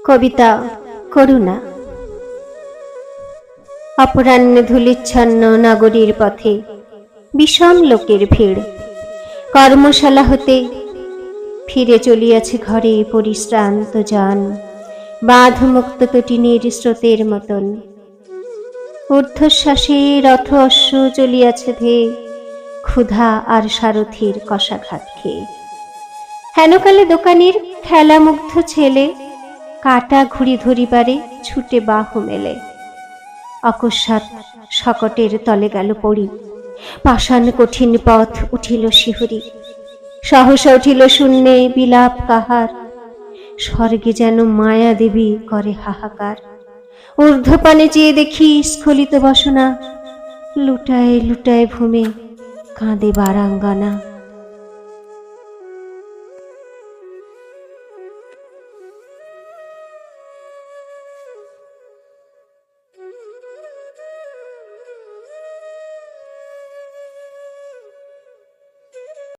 কবিতা করুণা। অপরাহ্নে ধূলিচ্ছন্ন নগরীর পথে বিষম লোকের ভিড়। কর্মশালা হতে ফিরে চলিয়াছে ঘরে পরিশ্রান্ত জন, বাঁধমুক্ত তটিনীর স্রোতের মতন। ঊর্ধ্বশ্বাসে রথ অশ্ব চলিয়াছে ধেয়ে, ক্ষুধা আর সারথির কষাঘাত খেয়ে। হেনকালে দোকানের খেলামুগ্ধ ছেলে কাটা ঘুড়ি ধরিবারে ছুটে বাহু মেলে। অকস্মাৎ শকটের তলে গেল পড়ি, পাষাণ কঠিন পথ উঠিল শিহরি। সহসা উঠিল শূন্যে বিলাপ কাহার, স্বর্গে যেন মায়া দেবী করে হাহাকার। ঊর্ধ্বপানে চেয়ে দেখি স্খলিত বসনা, লুটায় লুটায় ভূমে কাঁদে বারাঙ্গনা।